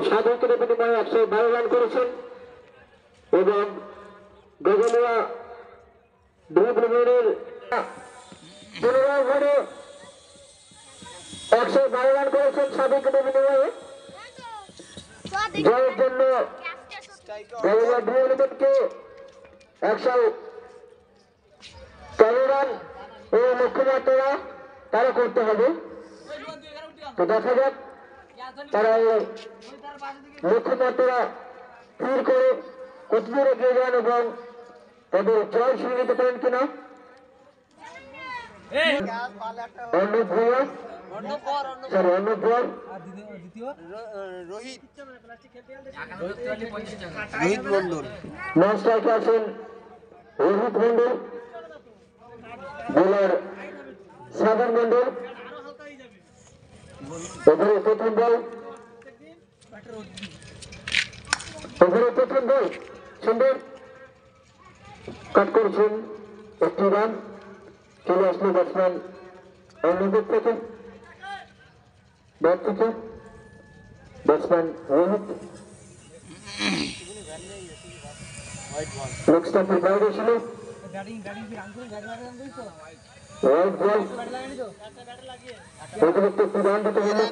7 উইকেটের বিনিময়ে 112 রান করেছেন এবং গগলিয়া ড্রিবলিংয়ের 15 ওভারে 112 রান করেছেন 7 উইকেটের বিনিময়ে। জয়ের জন্য গগলিয়া ড্রিবলিংকে 113 রান এই লক্ষ্যমাত্রা তারা করতে হবে। তো দেখা যাক তারা এই লক্ষ্যমাত্রা স্থির করে কতদূর এগিয়ে যান এবং তাদের জয় ছিনে নিতে পারেন কিনা। অর্ণব ভূঁইয়া অর্ণব ভূঁইয়া রোহিত মন্ডল নন স্ট্রাইকে আছেন রোহিত মন্ডল, বোলার সাগর মন্ডল। ওভারে প্রথম বল সুন্দর কাট করছেন, একটি রান চলে আসলো ব্যাটসম্যান অর্ণবের থেকে, ব্যাট থেকে ব্যাটসম্যান রোহিত লক্ষ্যের বাইরে ছিল। হোয়াইট বল অতিরিক্ত একটি রান দিতে হলো।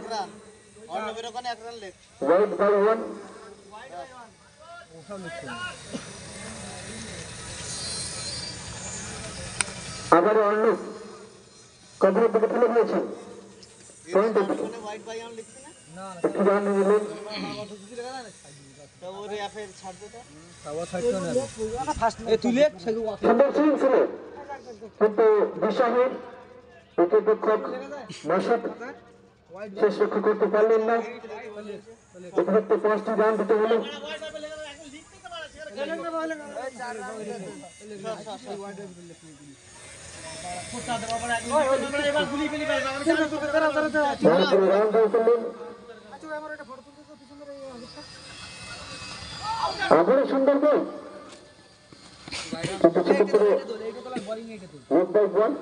White ball 1। আবার অর্ণব কভারের দিকে ফেলে দিয়েছেন, পয়েন্টের দিকে একটি রান নিলেন। সুন্দর সুইং ছিল কিন্তু দুঃসাহস উইকেটরক্ষক নশাদ শেষ রক্ষা করতে পারলেন না। অতিরিক্ত 5টি রান দিতে হলো। আবারও সুন্দর বল কিন্তু সেক্ষেত্রে রোড বাই বল।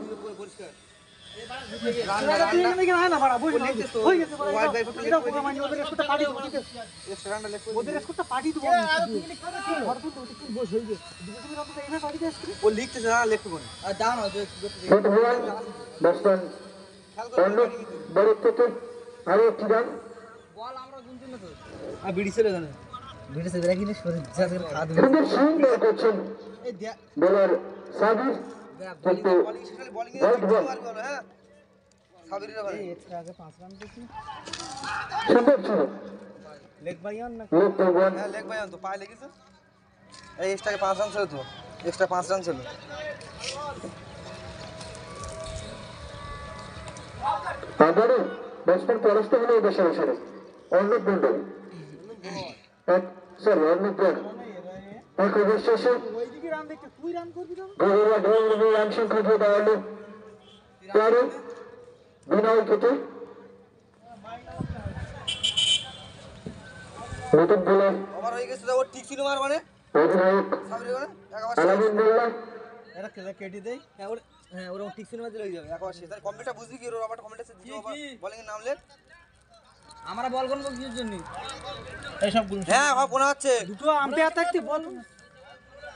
আরো একটি রান সুন্দর করছেন বোলার সাবির কিন্তু সুন্দর ছিল। লেগ বাইয়ান তো পায়ে লেগেছে, এই এক্সট্রাকে 5 রান ছিল, তো এক্সট্রা 5 রান ছিল। আবারও ব্যাটসম্যান পরাস্ত হলো এই দেশের আসরে অর্ণব মন্ডল, অর্ণব বল এক ওভার শেষে রান সংখ্যা দিয়ে দাঁড়ালো 13 বিনা উইকেটে। নতুন বোলার অধিনায়ক আলামিন মোল্লা আমরা বল করবো কিসের জন্য? এইসবগুলো হ্যাঁ মনে হচ্ছে দুটো আম্পায়ার থাকতে বল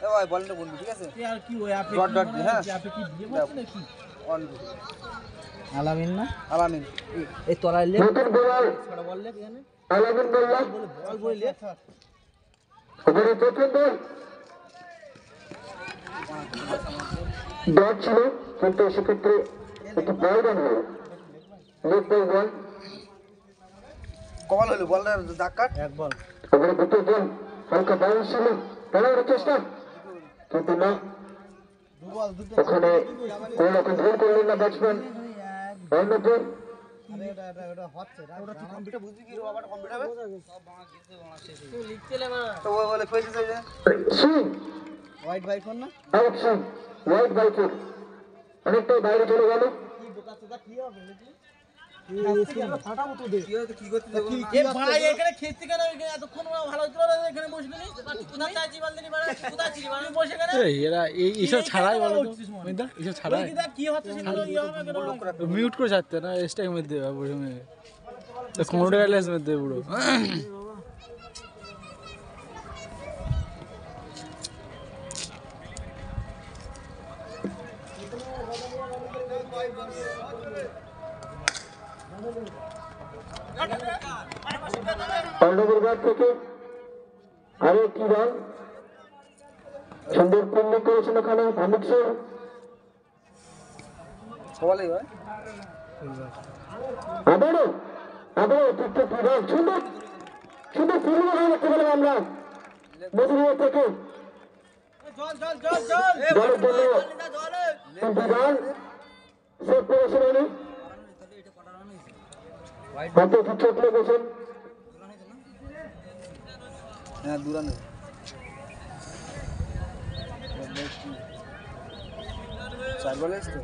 এ ভাই বলটা বলবি, ঠিক আছে? আর কি ওই আপনি ডট ডট হ্যাঁ আপনি কি দিয়ে বলছেন নাকি? অন আলামিন না আলামিন এই তোরাইলে নতুন বোলার ছড়া বললে এখানে আলামিন মোল্লা বল বললে ওভারে প্রথম বল ডট ছিল কিন্তু সেক্ষেত্রে একটু বল রান হলো। লেগ বাই বল কল হলো, বলটা দাগ কাট এক বল। ওভারে দুটো বল হালকা বাউন্স ছিল, বলার চেষ্টা কিন্তু না, ওখানে কোন রকম ভুল করলেন না ব্যাটসম্যান অর্ণব। অনেকটাই বাইরে চলে গেল। মিউট করে ছাড়তে না, স্ট্রাইক মধ্যে কোনোটা মধ্যে পুরো পাণ্ডবের ঘাট থেকে আরো একটি রান সুন্দর ফিল্ডিং করেছেন ওখানে হামিদ স্যার। আবারও ঠিকঠাক রান সুন্দর সুন্দর ফিল্ডিং হয়ে দেখতে পেলাম আমরা মধুরিয়া থেকে দলের জন্য তিনটি রান সেভ করেছেন উনি। হাতে একটু চোট লেগেছেন। হ্যাঁ দুরানো চার বলে আসতো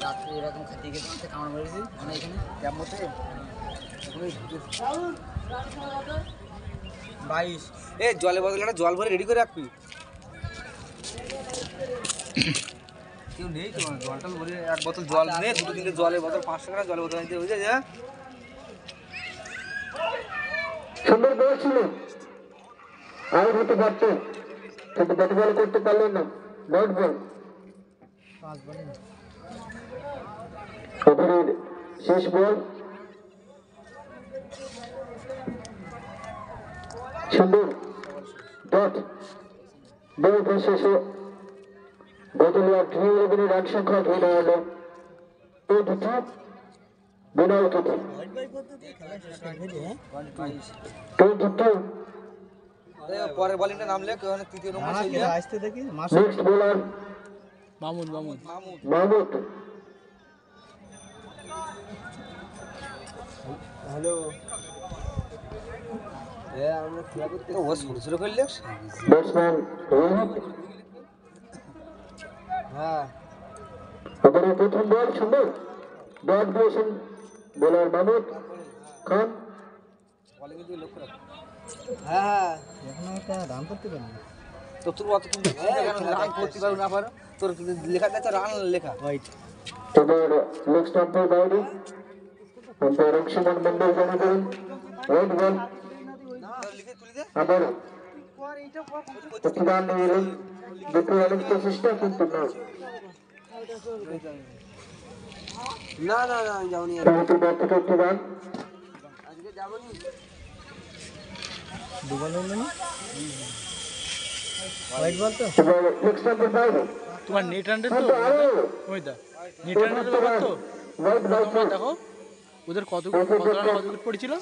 রাত্রে এরকম খাতে গেছে কামড় মেরেছি মানে এখানে কেমতে 22 এ জলে বদলে একটা জল ভরে রেডি করে রাখবি। কেউ নেই তো জলটা ভরে এক বোতল জল নে দুটো তিনটে জলের বোতল 500 টাকা জলের বোতল নিতে হয়ে যায়। হ্যাঁ সুন্দর বল ছিল আউট হতে পারত কিন্তু ব্যাট বল করতে পারলেন না। ডট বল 5 বলে ওভারের শেষ বল সুন্দর ডট বল শেষে বদলিয়া ড্রিম 11 রান সংখ্যা ধরে দাঁড়ালো 82 বিনয় উইকেটে 22। পরের বলিংটা নামলে ওখানে তৃতীয় নম্বর ছিল আসতে দেখি next bowler Mamun Mahmud. Hello এ আমরা কি করতে ও ছোট ছোট খেললে ব্যাটসম্যান রোহিত। হ্যাঁ ওভারের প্রথম বল সুন্দর ডট দিয়েছেন বোলার মাহমুদ খান। বলে কিন্তু লক্ষ্য রাখ। হ্যাঁ এখন একটা রান করতে পারবি তো তোর অত তুমি রান করতে পারো না পারো তোর লেখা আছে রান লেখা হোয়াইট এবার লেগ স্টাম্পের বাইরে আম্পায়ার অংশমান মন্ডল জমা করেন রাইট বল। লিখে তুলে দে আবার একটি রান নিয়ে এলেন দুটো রানের প্রচেষ্টা কিন্তু না না না যাওনি মাহমুদের ব্যাট থেকে একটি রান। আজকে যাবনি দুবার হলো না হোয়াইট বল তো এবার লেগ স্টাম্পের বাইরে তোমার নেট রানডের তো কিন্তু আরো ওইটা নেট রানডের ব্যাপার তো রাইট বল তোমরা দেখো ওদের কত রান কত উইকেট পড়েছিল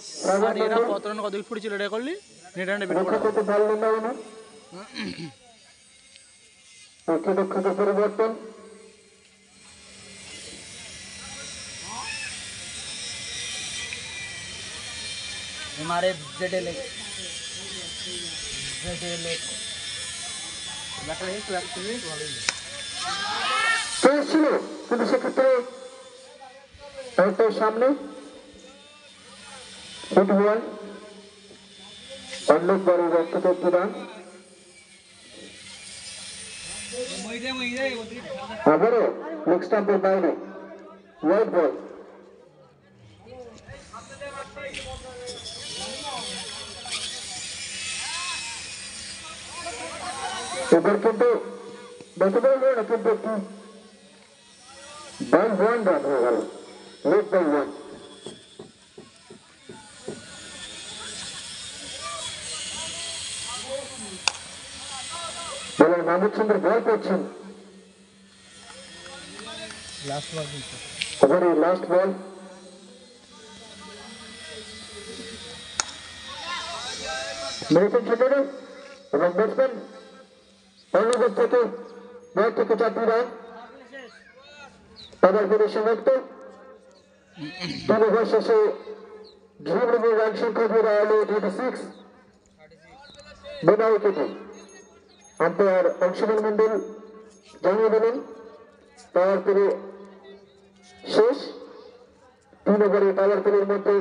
আর এরা কত রান কত উইকেট পড়েছিল এটা করলি নেট রানডে বেট রক্ষা করতে পারলেন না উনি। রক্ষকের পরিবর্তন এমআরএফ জেডএল চেঞ্জ ছিল কিন্তু সেক্ষেত্রে সামনে ফুটবল অন্য বড় রক্ষক একটি রান। আবারও লেগ স্টাম্পের বাইরে হোয়াইট বল। এবার কিন্তু দেখতে পারবে না কিন্তু একটি বাই 1 রান হয়ে গেল লেগ বাই 1। বলার মাহমুদ সুন্দর বল করছেন লাস্ট বল ওভারে লাস্ট বল মেরেছেন সেখানে এবং ব্যাটসম্যান অন্যদের থেকে ব্যাট থেকে 4টি রান তাদের করে সমাপ্ত। 3 ওভার শেষে ড্রিম 11 রান সংখ্যা ধরে দাঁড়ালো 36 বিনা উইকেটে। আম্পায়ার অংশমান মন্ডল জানিয়ে দিলেন পাওয়ার প্লে শেষ। 3 ওভারে পাওয়ার প্লের মধ্যে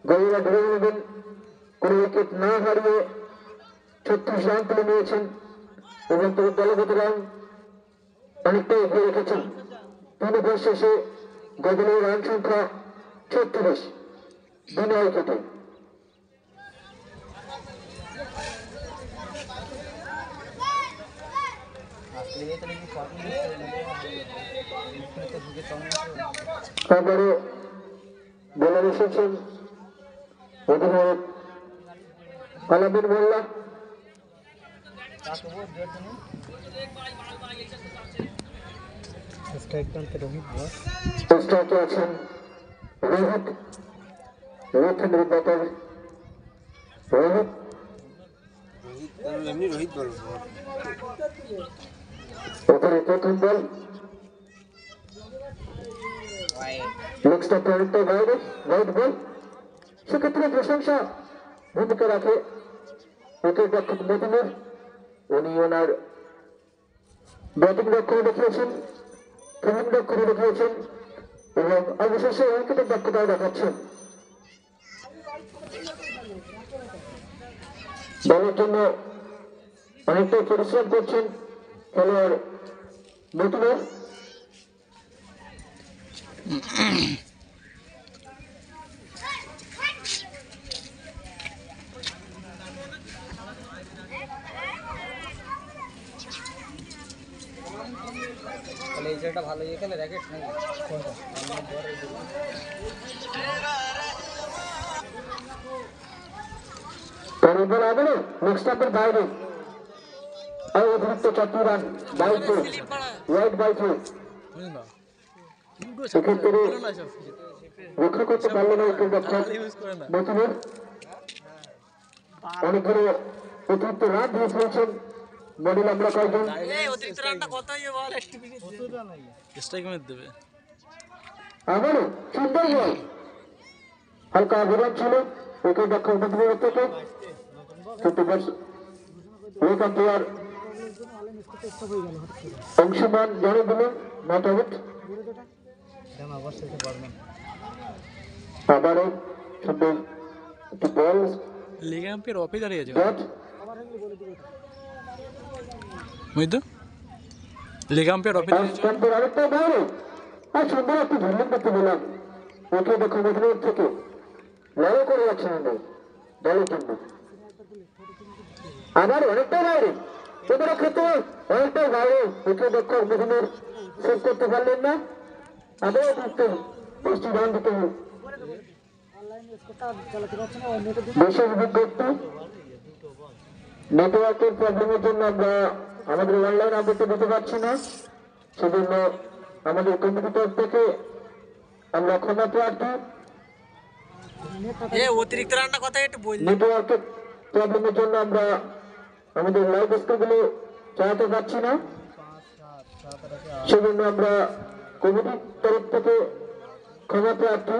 গৌরা ড্রিম 11 কোনো উইকেট না হারিয়ে 36 রান তুলে নিয়েছেন এবং তাদের দলগত রান অনেকটাই এগিয়ে রেখেছেন। 3 ওভার শেষে গজলের রান সংখ্যা 36 বিনা উইকেটে। তারপরে বলার এসেছেন অধিনায়ক আলামিন মোল্লা। স্ট্রাইকে আছেন রোহিত রথেন্দ্র ব্যাটার রোহিত। ওখানে প্রথম বল নেক্সট অনেকটা বাইরে রাইট বল, সেক্ষেত্রে প্রশংসা ভূমিকা রাখে উইকেট রক্ষক মতিনের। উনি ওনার ব্যাটিং রক্ষণে দেখিয়েছেন, ফিল্ডিং রক্ষণে দেখিয়েছেন এবং অবশেষে উইকেটের দক্ষতাও দেখাচ্ছেন। দলের জন্য অনেকটাই পরিশ্রম করছেন খেলোয়াড় মতিনের। তাহলে এই ছেলেটা ভালো ইয়ে খেলে র্যাকেট নাকি কোনটা? বল আগে নেক্সট আপের বাইরে অতিরিক্ত 4 রান বাই 2 ওয়াইড বাই 2। সেক্ষেত্রে রক্ষা করতে পারল না উইকেট রক্ষক মতিনের। অনেকগুলো অতিরিক্ত রান দিয়ে ফেলছেন মডেল আমরা কয়েকজন। আবারও সুন্দর বল, হালকা অবদান ছিল উইকেট রক্ষক মতিনের থেকে, কিন্তু ওয়েক আম্পায়ার অংশমান জানিয়ে দিলেন নট আউট। আবারও সুন্দর একটি বল লেগ আম্পায়ার অফে দাঁড়িয়ে আছে ডট বুঝতো, লেগ আম্পায়ার অফে দাঁড়িয়ে আছে। স্ট্যাম্পের আরেকটা বাইরে আর সুন্দর একটি ঝুলন করতে দিলাম উইকেট রক্ষক মতিনের থেকে। লড়াই করে যাচ্ছেন দলের জন্য। আবার অনেকটাই বাইরে, এবারের ক্ষেত্রে অনেকটাই বাইরে উইকেট রক্ষক মতিনের সেভ করতে পারলেন না। আবারও অতিরিক্ত 5টি রান দিতে হবে। বিশেষ বিজ্ঞপ্তি, নেটওয়ার্কের প্রবলেমের জন্য আমরা আমাদের অনলাইন আপডেট দিতে পারছি না, সেজন্য আমাদের কমিটি তরফ থেকে আমরা ক্ষমা প্রার্থী। অতিরিক্ত রান্না কথা একটু বল। নেটওয়ার্কের প্রবলেমের জন্য আমরা আমাদের লাইভ স্কোরগুলো চালাতে পারছি না, সেজন্য আমরা কমিটির তরফ থেকে ক্ষমা প্রার্থী।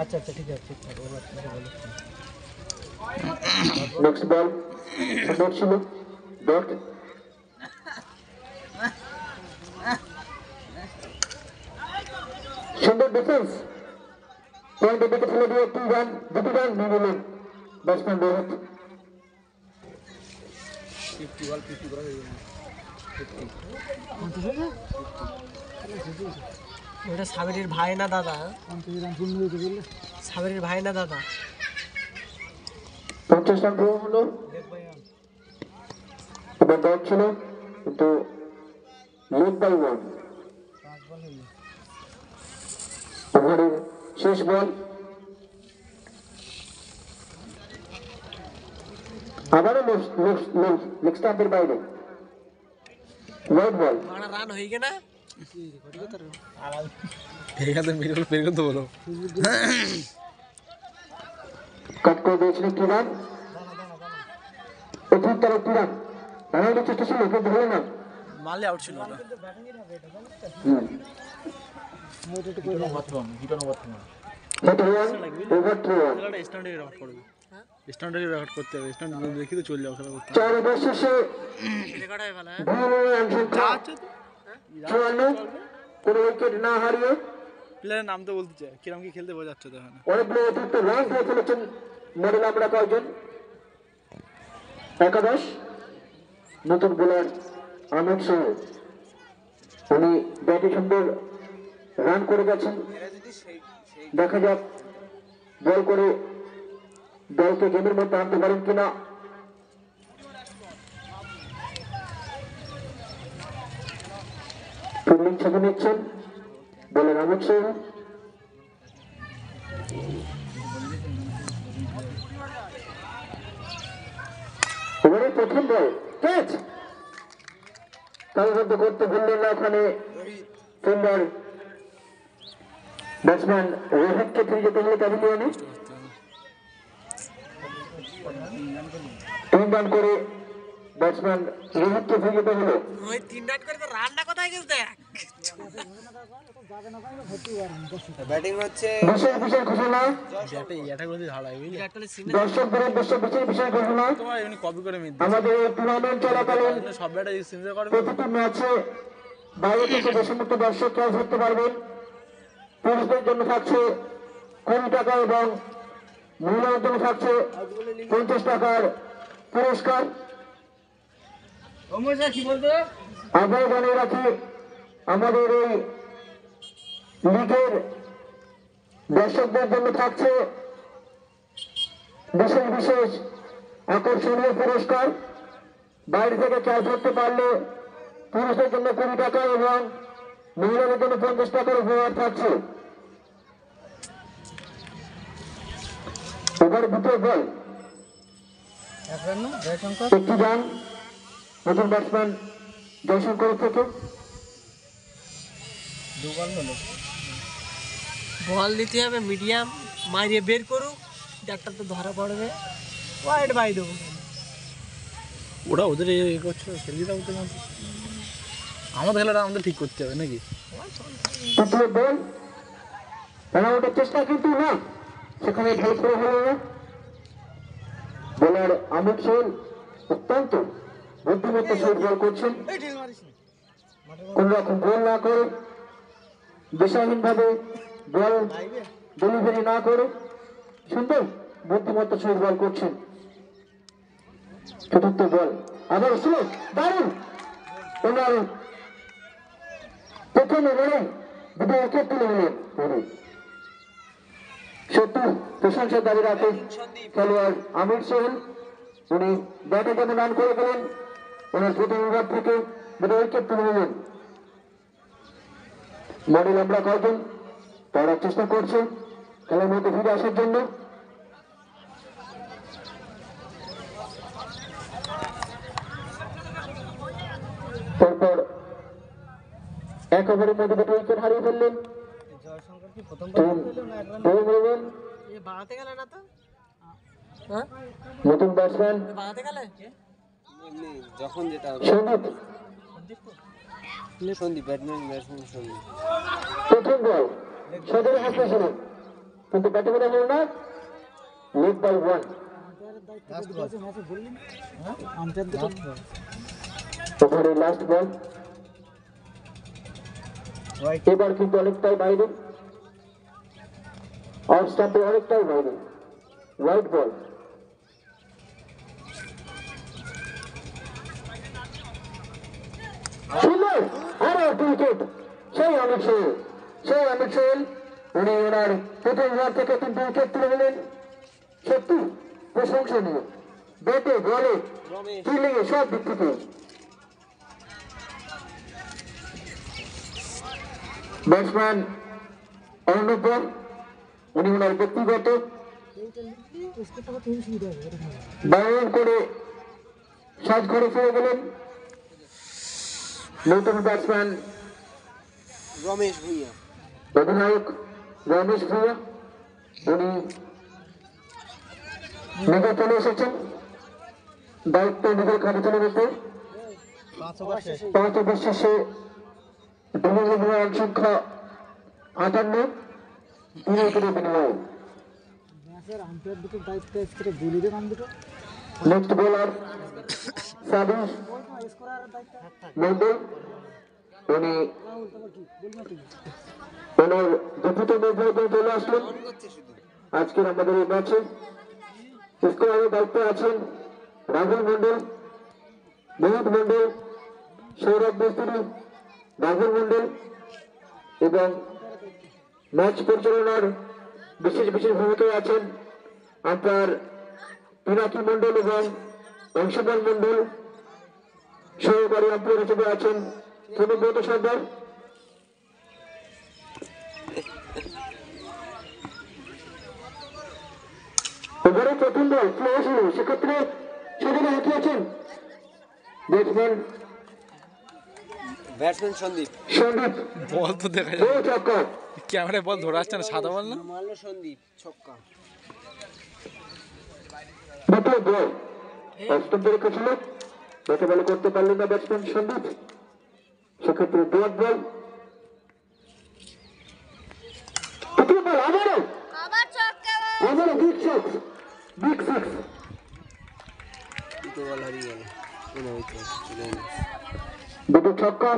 আচ্ছা ঠিক আছে। নেক্সট বল সুন্দর ছিল ডট। সুন্দর ডিফেন্স, পয়েন্টের দিকে ফেলে দিয়ে 2 রান 2টি রান নিয়ে নিলেন ব্যাটসম্যান রোহিত। ওটা সাবেরির ভাই না দাদা? সাবেরির ভাই না দাদা? 50 রান ড্র হলো, এবার ডট ছিল কিন্তু লিড বাই 1। ওভারের শেষ বল, আবারও নেক্সট আপের বাইরে ওয়াইড বল। রান হয়ে গে না বলো কাট করে দিয়েছিলেন 2 রান, অতিরিক্ত 2 রান রানের চেষ্টা ছিল কিন্তু হলো না, মারলে আউট ছিল ওটা। Over 3 run. স্ট্যান্ডার্ড রেকর্ড করবে, স্ট্যান্ডার্ড রেকর্ড করতে হবে, স্ট্যান্ডার্ড দেখি তো চলে যাও খেলা করতে। 4 ওভার শেষে রেকর্ড হয়ে গেল। রান সংখ্যা 54, কোনো উইকেট না হারিয়ে প্লেয়ারের নাম তো বলতে চাই, কিরম কি খেলতে বোঝা যাচ্ছে তো এখানে। অনেকগুলো অতিরিক্ত রান দিয়ে ফেলেছেন মডেল আমরা কয়েকজন। একাদশ নতুন বোলার আহমেদ সিং, উনি ব্যাটে সুন্দর রান করে গেছেন। দেখা যাক বল করে দলকে গেমের মধ্যে আনতে পারেন কিনা। ফিল্ডিং ছবি নিচ্ছেন বলের অমিত সিং। এবারে প্রথম বল ক্যাচ, তালিবদ্ধ করতে ভুললেন না ওখানে ফিল্ডার ব্যাটসম্যান রোহিতকে ফিরে যেতে হলে প্যাভিলিয়নে। 3 রান করে ব্যাটসম্যান রোহিতকে ফিরে যেতে হলো। ব্যাটিং হচ্ছে বিশেষ বিশেষ ঘোষণা, দর্শকদের উদ্দেশ্যে বিশেষ বিশেষ ঘোষণা। আমাদের এই টুর্নামেন্ট চলাকালীন প্রতিটি ম্যাচে বাইরে থেকে দেশমুক্ত দর্শক ক্লাস ধরতে পারবেন। পুরুষদের জন্য থাকছে 20 টাকা এবং মহিলাদের জন্য থাকছে 50 টাকার পুরস্কার। আবার জানিয়ে রাখি আমাদের এই লিগের দর্শকদের জন্য থাকছে বিশেষ বিশেষ আকর্ষণীয় পুরস্কার। বাইরে থেকে ক্যাচ ধরতে পারলে পুরুষদের জন্য 20 টাকা এবং মহিলাদের জন্য 50 টাকার উপহার থাকছে। এবার দ্বিতীয় বল, একটি রান নতুন ব্যাটসম্যান জয়শঙ্কর থেকে। বল দিতে হবে মিডিয়াম, মারিয়ে বের করুক, একটা তো ধরা পড়বে, ওয়াইড বাই দেবো। ওরা ওদের করছে খেলি দাও তো, আমাদের খেলাটা আমাদের ঠিক করতে হবে নাকি? তৃতীয় বল রান আউটের চেষ্টা কিন্তু না, সেখানে ঢেউ করে হলো না। বোলার আমির সিং অত্যন্ত বুদ্ধিমত্তা সহিত বল করছেন, কোন রকম গোল না করে, দিশাহীন ভাবে বল ডেলিভারি না করে সুন্দর বুদ্ধিমত্তা সহিত বল করছেন। চতুর্থ বল আবার স্লো, দারুণ। ওনার প্রথম ওভারে দুটো উইকেট তুলে নিলেন। সত্যি প্রশংসার দাবি রাখেন খেলোয়াড় আমির সোহেল। উনি ব্যাটে যেমন রান করে গেলেন, ওনার প্রথম ওভার থেকে দুটো উইকেট তুলে নিলেন। মডেল আমরা কয়েকজন তারা চেষ্টা করছে খেলার মধ্যে ফিরে আসার জন্য। তারপর এক ওভারের মধ্যে দুটো উইকেট হারিয়ে ফেললেন। নতুন ব্যাটসম্যান যখন যেটা সন্দীপ, সন্দীপ ব্যাটসম্যান সন্দীপ প্রথম বল সদরে হাসতে ছিলেন কিন্তু ব্যাটে করা হল না। Leg by 1। ওভারে লাস্ট বল, এবার কিন্তু অনেকটাই বাইরে, অফ স্টাম্পে অনেকটাই বাইরে, হোয়াইট বল। সুন্দর আরো একটি উইকেট, সেই অমিত সোহেল উনি ওনার প্রথম ওভার থেকে 3টি উইকেট তুলে নিলেন। সত্যি প্রশংসনীয়, ব্যাটে বলে ফিল্ডিং এ সব দিক থেকে। ব্যাটসম্যান অর্ণব, উনি ওনার ব্যক্তিগত বারণ করে সাজ ঘরে ফিরে গেলেন। নতুন ব্যাটসম্যান রমেশ ভুঁইয়া, অধিনায়ক রমেশ ভুঁইয়া, উনি নিজে চলে এসেছেন দায়িত্ব নিজের কাঁধে তুলে নিতে। 5 ওভার শেষে রান সংখ্যা 58, 3 উইকেটের বিনিময়ে। নেক্সট বোলার সাবিশ মন্ডল, উনি ওনার দুটো নির্ধারিত চলে আসলেন আজকের আমাদের এই ম্যাচে। স্কোয়ারের দায়িত্বে আছেন রাহুল মন্ডল, মোহিত মন্ডল, সৌরভ মিস্ত্রি, রাহুল মন্ডল এবং ম্যাচ পরিচালনার বিশেষ বিশেষ ভূমিকায় আছেন আপনার পিনাকি মন্ডল এবং অংশমান মন্ডল। সহকারী আম্পায়ার হিসেবে আছেন অনুব্রত সর্দার। এবারে প্রথম বল স্লো ছিল, সেক্ষেত্রে সেখানে হাঁটিয়েছেন ব্যাটসম্যান সন্দীপ। বল তো দেখা ও যায় ছক্কা। ক্যামেরায় বল ধরে আসছে না, সাদা বল না। দ্বিতীয় বল অষ্টম রেখেছিল, ব্যাটে বল করতে পারলেন না ব্যাটসম্যান সন্দীপ, সেক্ষেত্রে ডট বল। তৃতীয় বল আবারও বিগ সিক্স, বিগ সিক্স। দুটো ছক্কা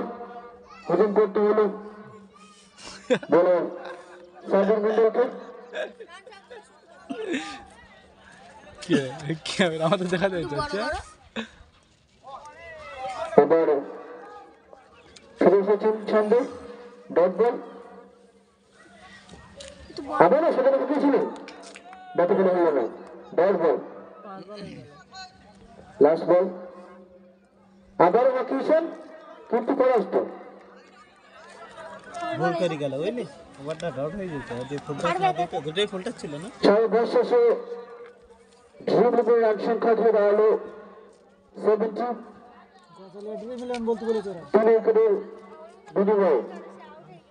হজম করতে হলো বলো সাইবার মন্ডলকে। ক্যামেরা আমাদের দেখা যায় হচ্ছে এবার ফিরে এসেছেন ছন্দে, ডট বল আবারও সেখানে ঢুকেছিল, ব্যাটে ফেলে হলো না, ডট বল। লাস্ট বল আবারও হাঁকিয়েছেন কিন্তু পরাস্ত। ভুল করে গেল বুঝলি, ওভারটা ডট হয়ে যেত, যে ফুলটা দুটোই ফুলটা ছিল না। 6 ওভার শেষে ড্রিবলিংয়ের রান সংখ্যা ধরে দাঁড়ালো 70। বলতে বলেছে 3 উইকেটের বিনিময়ে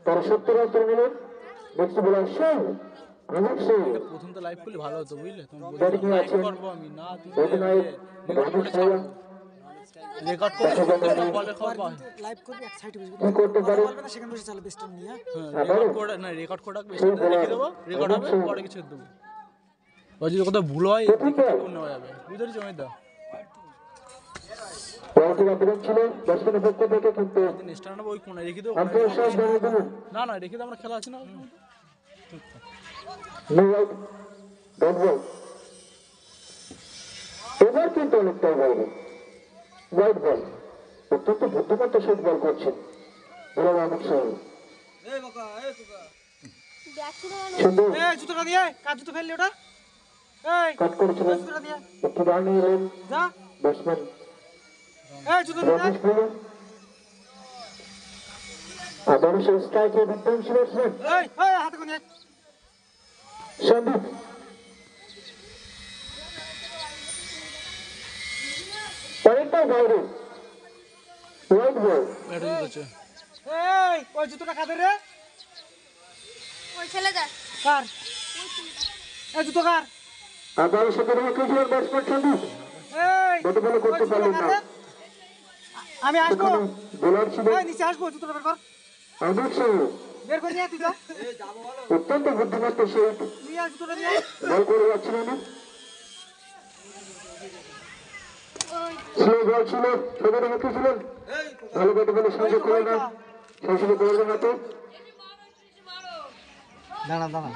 তারা 70 রান তুলে নিলেন। Next bowler Singh, Amit Singh. প্রথম তো লাইভ করলে ভালো হতো বুঝলে, তুমি ব্যাটিং লাইভ আছেন করবো আমি না, তুমি অধিনায়ক রাজেশ ভাইয়া। রেকর্ড করে বলে খবর পাই। লাইভ করবি এক সাইডে বসে কি করতে পারে বলবে না, সেখানে বসে চালাবে বেস্টার নিয়ে। রেকর্ড করে না, রেকর্ড করে রাখবে, লিখে দেবো, রেকর্ড হবে, পরে কিছু দেবো। ও যদি কোথাও ভুল হয় নেওয়া যাবে, বুঝতে পারছি আমি দা রাউন্ডের আবেদন ছিল ব্যাটসম্যানের পক্ষ থেকে, কিন্তু নেক্সট রান ওই কোণে রেখে দেবো। আব্দুল সাহেব জানিয়ে দিলেন না না রেখে দেবো, আমরা খেলা আছে না। No out, dot ball. এবার কিন্তু অনেকটাই বাইরে, হোয়াইট বল। অত্যন্ত বুদ্ধিমত্তা শট বল করছেন বোলার অমিত সিং। সুন্দর এই জুতোটা দিয়ে কাজ জুতো ফেললি ওটা, এই কাট করেছিলেন, জুতোটা দিয়ে একটু রান নিয়ে এলেন যা, ব্যাটসম্যান এই জুতো দিয়ে রমেশ ভুয়া। আবারও সেই স্ট্রাইকে বিধ্বংসী ব্যাটসম্যান এই এই হাতে কোন সন্দীপ। অনেকটাই বাইরে, হোয়াইট বল। ব্যাটিং করছে এই ওই জুতোটা কাদের রে, ওই ছেলেটা কার এই জুতো কার, আবারও সেখানে হাঁকিয়েছিলেন ব্যাটসম্যান সন্দীপ, এই ব্যাটে বলে করতে পারলেন না। আমি আসবো, সেখানে বোলার ছিলেন এই নিচে আসবো, জুতোটা বের কর, অমিত সিং। বের করে নিয়ে তুই যা, অত্যন্ত বুদ্ধিমত্তা সেই নিয়ে আয় জুতোটা নিয়ে আয়। বল করে যাচ্ছিলেন না, স্লো বল ছিল, সেখানে হাঁকিয়েছিলেন, ভালো ব্যাটে বলে সংযোগ করে না, সরাসরি বলের হাতে। দাঁড়া দাঁড়া,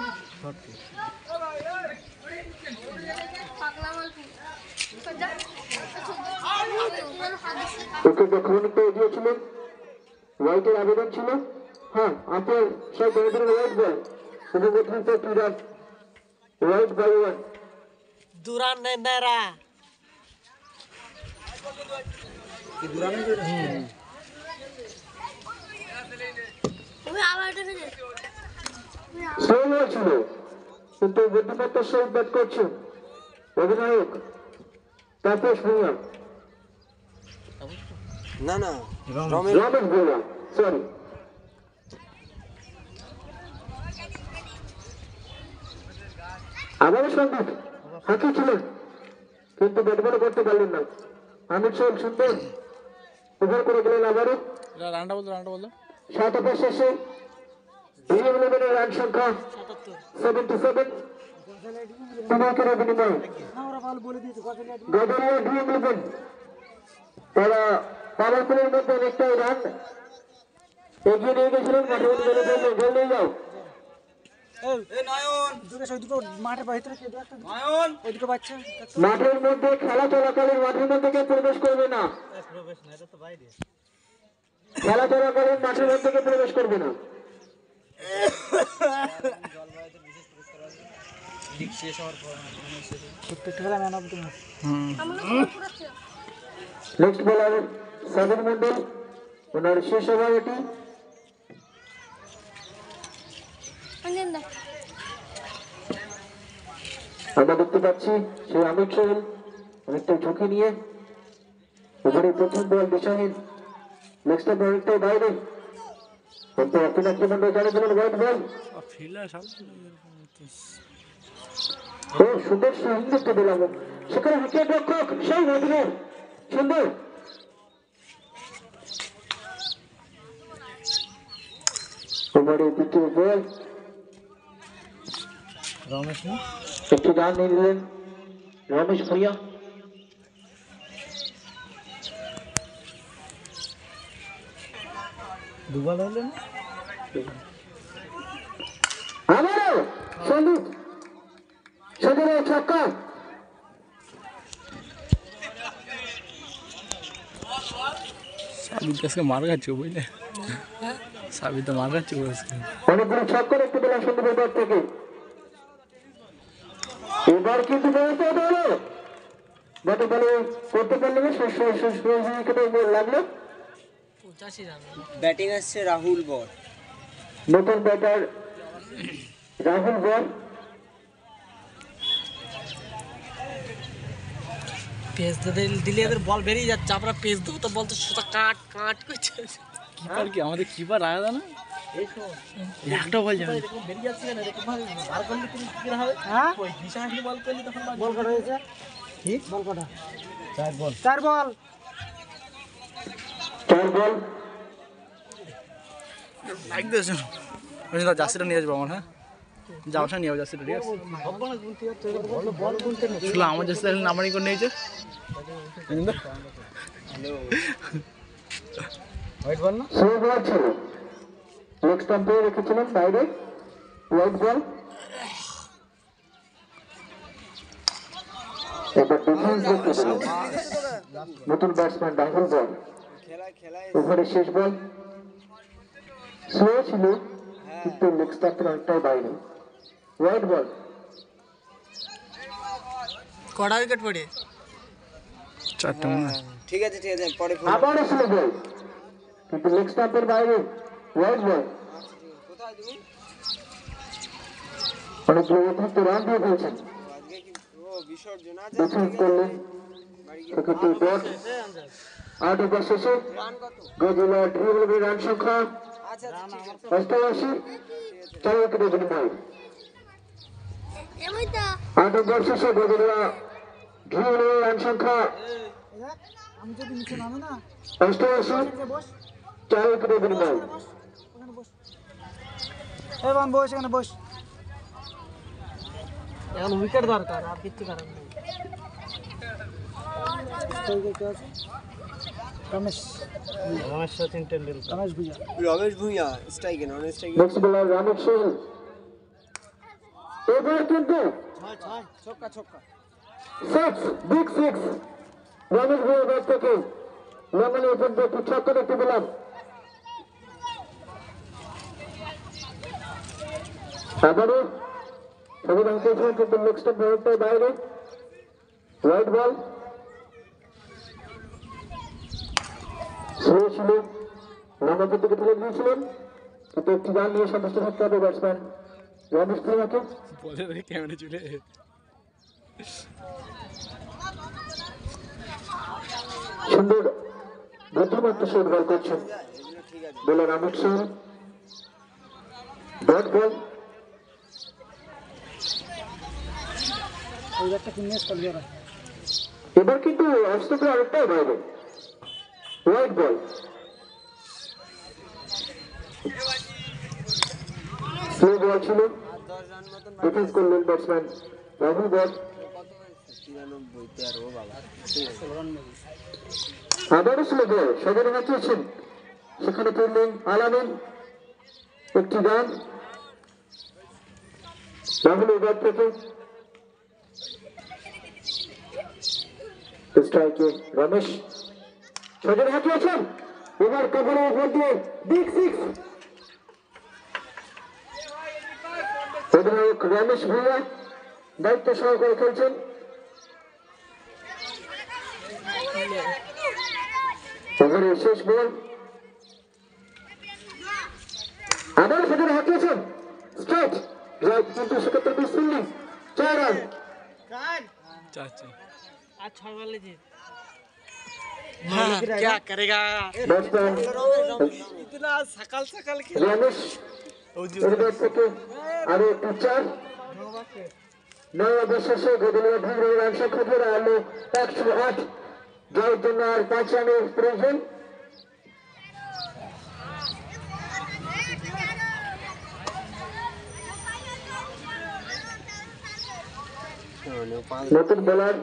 পাগলা মাল যা উইকেট রক্ষণে এগিয়ে ছিলেন, হোয়াইটের আবেদন ছিল। হ্যাঁ, আপনার সেই দলের হোয়াইট বল, এবং অত্যন্ত 2 রান, হোয়াইট বাই 1। দুরান নেরা তুমি আবার এটা ফেলে স্লো বল ছিল, কিন্তু বুদ্ধিমত্তার সহিত ব্যাট করছেন অধিনায়ক তাপস ভূঁইয়া। রমেশ ভূঁইয়া, সরি। আবারও সন্দীপ হাঁকিয়েছিলেন, কিন্তু ব্যাট বল করতে পারলেন না। অমিত সিং সুন্দর ওভার করে গেলেন আবারও। রানটা বলতো, রানটা বলতো 7 ওভার শেষে ড্রিবলিংয়ের রান সংখ্যা 77। 3 উইকেটের বিনিময়ে গদরিয়া ড্রিবলিং তারা পাওয়ার প্লের মধ্যে অনেকটাই রান এগিয়ে নিয়ে গেছিলেন। মাঠে মধ্যে বলে ফেললেন, গোল নিয়ে যাও। মাঠের ভিতরে ওই দুটো বাচ্চা মাঠের মধ্যে খেলা চলাকালীন মাঠের মধ্যে কেউ প্রবেশ করবে না, খেলা চলাকালীন মাঠের মধ্যে কেউ প্রবেশ করবে না। নেক্সট বোলার সাবির মন্ডল, ওনার শেষ ওভার এটি। আমরা দেখতে পাচ্ছি সেই আমির সোহেল অনেকটা ঝুঁকি নিয়ে এবারে প্রথম বল দিশাহীন নেক্সট বল অনেকটাই বাইরে কিন্তু অপিনাকি মন্ডল জানে দিলেন হোয়াইট বল ফিল্ডার ও সুন্দর সুইং দেখতে পেলাম সেখানে উইকেট রক্ষক সেই নদীর সুন্দর এবারে দ্বিতীয় বল রমেশ না একটু রান নিয়ে নিলেন রমেশ ভূঁইয়া দুবার হলেন আবারও সন্দীপ সন্দীপের ছক্কা সাবিত আজকে মার খাচ্ছে বুঝলে সাবিত মার খাচ্ছে আজকে অনেকগুলো ছক্কা দেখতে পেলাম সন্দীপের ব্যাট থেকে এবার কিন্তু ব্যবস্থা হতে হলো ব্যাটে বলে করতে পারলে লাগলো 85 রান ব্যাটিং আসছে রাহুল বল নতুন ব্যাটার রাহুল বল পেস দিলে এদের বল বেরিয়ে যাচ্ছে আমরা পেস দেবো তো বল তো সোজা কাট কাট করছে কিপার কি আমাদের কিপার আলাদা না একটা বল যাবে বেরিয়ে যাচ্ছে না এরকম ভাবে বার করলে কি হবে ওই দিশা হাসি বল করলে তখন বল কাটা হয়েছে কি বল কাটা 4 বল 4 বল লাইক দিস আমি তো জার্সিটা নিয়ে আসবো আমার হ্যাঁ যাও সা নিয়ে যাও জার্সিটা ঠিক আছে বল গুনতে না শুধু আমার জার্সিটা নাম্বারিং করে নিয়েছে হোয়াইট বল না স্লো বল ছিল লেগ স্টাম্পে রেখেছিলেন বাইরে হোয়াইট বল এবার ডিফেন্স দেখতে পেলেন নতুন ব্যাটসম্যান রাহুল বল ওভারের শেষ বল স্লো ছিল কিন্তু লেগ স্টাম্পের অনেকটাই বাইরে হোয়াইট বল কড়া উইকেট পড়ে চারটা মনে হয় ঠিক আছে পরে আবারও স্লো বল কিন্তু লেগ স্টাম্পের বাইরে হোয়াইট বল কোথায় তুমি অনেকগুলো অতিরিক্ত রান দিয়ে ফেলছেন আজকে কি ও বিসর্জন আছে ডিফেন্স করলেন সেক্ষেত্রে ডট 8 ওভার শেষে গজলা ড্রিবল রান সংখ্যা আচ্ছা ঠিক আছে 88 4 উইকেটের বিনিময়ে এমইতা 8 ওভার শেষে গজলা ড্রিবল রান সংখ্যা আমি যদি নিচে নামে না 88 4 উইকেটের বিনিময়ে এই বান বস এখানে বস এখন উইকেট দরকার আর কিছু কারণ নেই রমেশ সচিন টেন্ডুলকার রমেশ ভূঁইয়া স্ট্রাইকে নন স্ট্রাইকে নেক্সট বলার রামিক সোহেল এবার কিন্তু ছক্কা 6 বিগ 6 রামিক ভূঁইয়ার ব্যাট থেকে লঙ্গনে পর্যন্ত একটি ছক্কা দেখতে পেলাম আবারও ছবি রাখতেছিলেন কিন্তু লেগ স্টাম্প অনেকটাই বাইরে হোয়াইট বল স্লো ছিল লঙ্গনের দিকে তুলে দিয়েছিলেন কিন্তু একটি রান নিয়ে সন্তুষ্ট থাকতে হবে ব্যাটসম্যান রমেশ ভূঁইয়াকে বলে রে ক্যামেরা চলে সুন্দর বুদ্ধিমত্তা সহ বল করছেন বলে রামিক সোহেল ডট বল এবার কিন্তু অবস্থাটা অনেকটাই বাইরে হোয়াইট বল স্লো বল ছিল ডিফেন্স করলেন ব্যাটসম্যান রাহুল বল 93 বাবা আবারও স্লো বল সজনে হাঁটিয়েছেন সেখানে পড়লেন আলামিন একটি রান রাহুলের ব্যাট থেকে স্ট্রাইকে রমেশ সজনে হাঁটিয়েছেন এবার কভারের উপর দিয়ে বিগ 6 অধিনায়ক রমেশ ভূঁইয়া দায়িত্ব সহকারে খেলছেন ওভারের শেষ বল আবার সজনে হাঁটিয়েছেন স্ট্রেট রাইট কিন্তু সেক্ষেত্রে মিস ফিল্ডিং 4 রান चाचा आज 6 वाले जी क्या करेगा ব্যাটসম্যান इतना सकाल सकाल রমেশ এর ব্যাট থেকে আরো একটি চার। 9 ওভার শেষে গদিলিয়া ভিড় রান সংখ্যা ধরে আলো 108। জয়ের জন্য আর 5 রানের প্রয়োজন। নতুন বোলার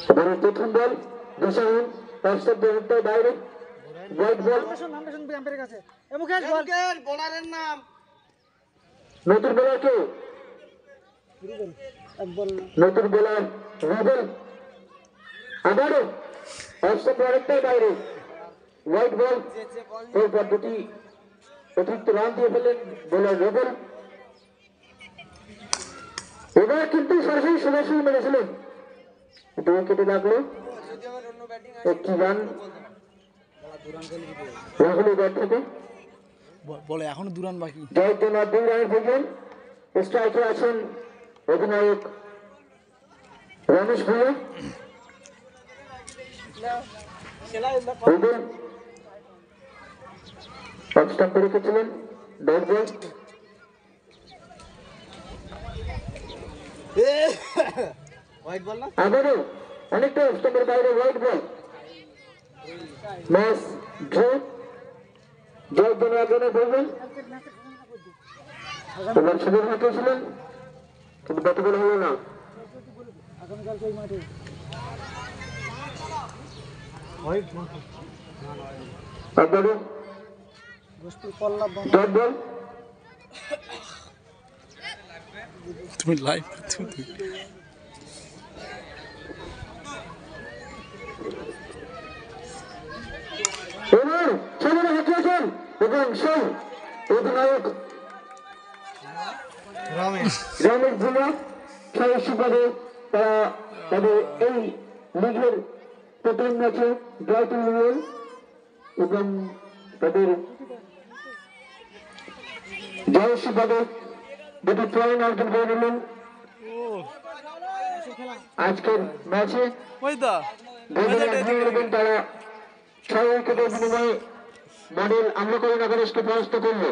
এবারে প্রথম বল দশাহীন পাঁচটা দেহের বাইরে হোয়াইট বল। বোলারের নাম নতুন বোলার কে? নতুন বোলার রুবেল। আবারও পাঁচটা দেহের বাইরে হোয়াইট বল। এরপর দুটি অতিরিক্ত রান দিয়ে ফেললেন বোলার রুবেল। এবার কিন্তু সরাসরি মেরেছিলেন, কেটে রাখলো একটি রান রাহুলের ব্যাট থেকে। বলে এখনো 2 রান বাকি। জয়ের জন্য 2 রানের প্রয়োজন। স্ট্রাইকে আছেন অধিনায়ক রমেশ ভূঁইয়া। রুবেল অফ স্টাম্পে রেখেছিলেন ডট বল। হোয়াইট বল না আবারও অনেকটা অফ স্টাম্পের বাইরে হোয়াইট বল। Match draw. জয়ের জন্য 1 রানের প্রয়োজন। এবার সুযোগ হাঁটিয়েছিলেন কিন্তু ব্যাটে বল হলো না। আবারও ডট বল। তুমি লাইভ তুমি এবার সামনে হাঁটিয়েছেন এবং সেই অধিনায়ক রমেশ ভূঁইয়া সাহসী পদে তারা তাদের এই লিগের প্রথম ম্যাচে জয় তুললেন এবং তাদের জয়সী পদে দুটি পয়েন্ট অর্জন করে নিলেন। আজকের ম্যাচে ওই দা তারা 6 উইকেটের বিনিময়ে মডেল আমলাকরণ আগারেসকে পরাস্ত করল।